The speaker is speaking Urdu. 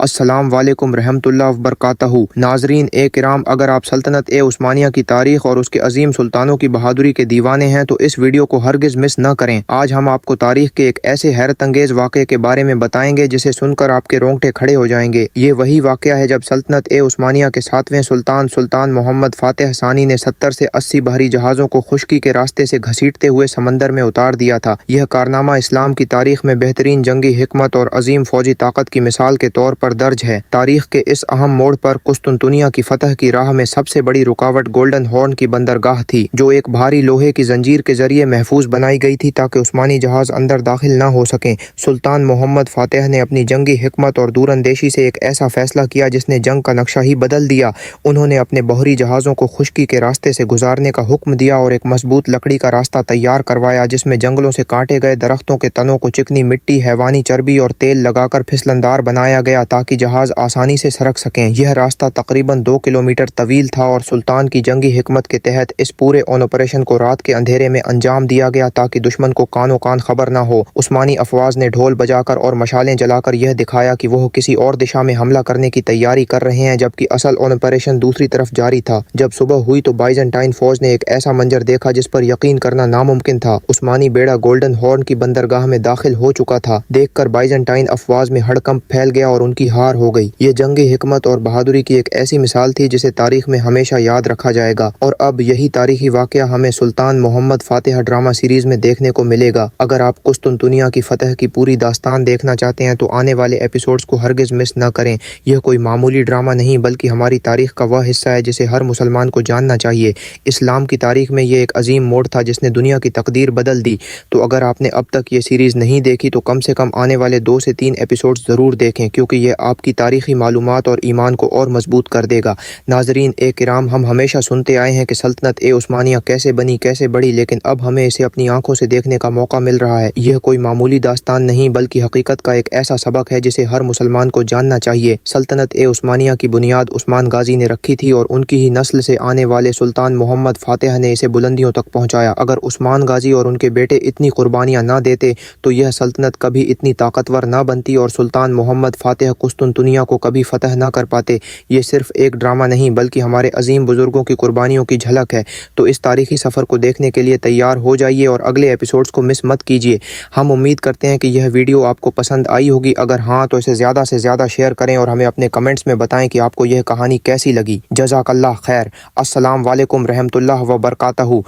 السلام علیکم رحمۃ اللہ وبرکاتہ۔ ناظرین کرام، اگر آپ سلطنت عثمانیہ کی تاریخ اور اس کے عظیم سلطانوں کی بہادری کے دیوانے ہیں تو اس ویڈیو کو ہرگز مس نہ کریں۔ آج ہم آپ کو تاریخ کے ایک ایسے حیرت انگیز واقعے کے بارے میں بتائیں گے جسے سن کر آپ کے رونگٹے کھڑے ہو جائیں گے۔ یہ وہی واقعہ ہے جب سلطنت عثمانیہ کے 7ویں سلطان محمد فاتح ثانی نے 70 سے 80 بحری جہازوں کو خشکی کے راستے سے گھسیٹتے ہوئے سمندر میں اتار دیا تھا۔ یہ کارنامہ اسلام کی تاریخ میں بہترین جنگی حکمت اور عظیم فوجی طاقت کی مثال کے طور پر درج ہے۔ تاریخ کے اس اہم موڑ پر قسطنطنیہ کی فتح کی راہ میں سب سے بڑی رکاوٹ گولڈن ہارن کی بندرگاہ تھی، جو ایک بھاری لوہے کی زنجیر کے ذریعے محفوظ بنائی گئی تھی تاکہ عثمانی جہاز اندر داخل نہ ہو سکیں۔ سلطان محمد فاتح نے اپنی جنگی حکمت اور دور اندیشی سے ایک ایسا فیصلہ کیا جس نے جنگ کا نقشہ ہی بدل دیا۔ انہوں نے اپنے بحری جہازوں کو خشکی کے راستے سے گزارنے کا حکم دیا اور ایک مضبوط لکڑی کا راستہ تیار کروایا جس میں جنگلوں سے کاٹے گئے درختوں کے تنوں کو چکنی مٹی، حیوانی چربی اور تیل لگا کر پھسلندار بنایا گیا تاکہ جہاز آسانی سے سرک سکیں۔ یہ راستہ تقریباً 2 کلومیٹر طویل تھا اور سلطان کی جنگی حکمت کے تحت اس پورے آپریشن کو رات کے اندھیرے میں انجام دیا گیا تاکہ دشمن کو کانوں کان خبر نہ ہو۔ عثمانی افواج نے ڈھول بجا کر اور مشالیں جلا کر یہ دکھایا کہ وہ کسی اور دشا میں حملہ کرنے کی تیاری کر رہے ہیں، جبکہ اصل آپریشن دوسری طرف جاری تھا۔ جب صبح ہوئی تو بائزنٹائن فوج نے ایک ایسا منظر دیکھا جس پر یقین کرنا ناممکن تھا۔ عثمانی بیڑا گولڈن ہارن کی بندرگاہ میں داخل ہو چکا تھا۔ دیکھ کر بائزنٹائن افواج میں ہڑکمپ پھیل گیا اور ان کی ہار ہو گئی۔ یہ جنگی حکمت اور بہادری کی ایک ایسی مثال تھی جسے تاریخ میں ہمیشہ یاد رکھا جائے گا، اور اب یہی تاریخی واقعہ ہمیں سلطان محمد فاتح ڈرامہ سیریز میں دیکھنے کو ملے گا۔ اگر آپ قسطنطنیہ کی فتح کی پوری داستان دیکھنا چاہتے ہیں تو آنے والے ایپیسوڈز کو ہرگز مس نہ کریں۔ یہ کوئی معمولی ڈرامہ نہیں بلکہ ہماری تاریخ کا وہ حصہ ہے جسے ہر مسلمان کو جاننا چاہیے۔ اسلام کی تاریخ میں یہ ایک عظیم موڑ تھا جس نے دنیا کی تقدیر بدل دی۔ تو اگر آپ نے اب تک یہ سیریز نہیں دیکھی تو کم سے کم آنے والے 2 سے 3 ایپیسوڈز ضرور دیکھیں، کیونکہ یہ آپ کی تاریخی معلومات اور ایمان کو اور مضبوط کر دے گا۔ ناظرین کرام، ہم ہمیشہ سنتے آئے ہیں کہ سلطنت عثمانیہ کیسے بنی، کیسے بڑھی، لیکن اب ہمیں اسے اپنی آنکھوں سے دیکھنے کا موقع مل رہا ہے۔ یہ کوئی معمولی داستان نہیں بلکہ حقیقت کا ایک ایسا سبق ہے جسے ہر مسلمان کو جاننا چاہیے۔ سلطنت عثمانیہ کی بنیاد عثمان غازی نے رکھی تھی اور ان کی ہی نسل سے آنے والے سلطان محمد فاتح نے اسے بلندیوں تک پہنچایا۔ اگر عثمان غازی اور ان کے بیٹے اتنی قربانیاں نہ دیتے تو یہ سلطنت کبھی اتنی طاقتور نہ بنتی اور سلطان محمد فاتح قسطنطنیہ کو کبھی فتح نہ کر پاتے۔ یہ صرف ایک ڈرامہ نہیں بلکہ ہمارے عظیم بزرگوں کی قربانیوں کی جھلک ہے۔ تو اس تاریخی سفر کو دیکھنے کے لیے تیار ہو جائیے اور اگلے ایپیسوڈز کو مس مت کیجیے۔ ہم امید کرتے ہیں کہ یہ ویڈیو آپ کو پسند آئی ہوگی۔ اگر ہاں تو اسے زیادہ سے زیادہ شیئر کریں اور ہمیں اپنے کمنٹس میں بتائیں کہ آپ کو یہ کہانی کیسی لگی۔ جزاک اللہ خیر۔ السلام علیکم رحمۃ اللہ وبرکاتہ۔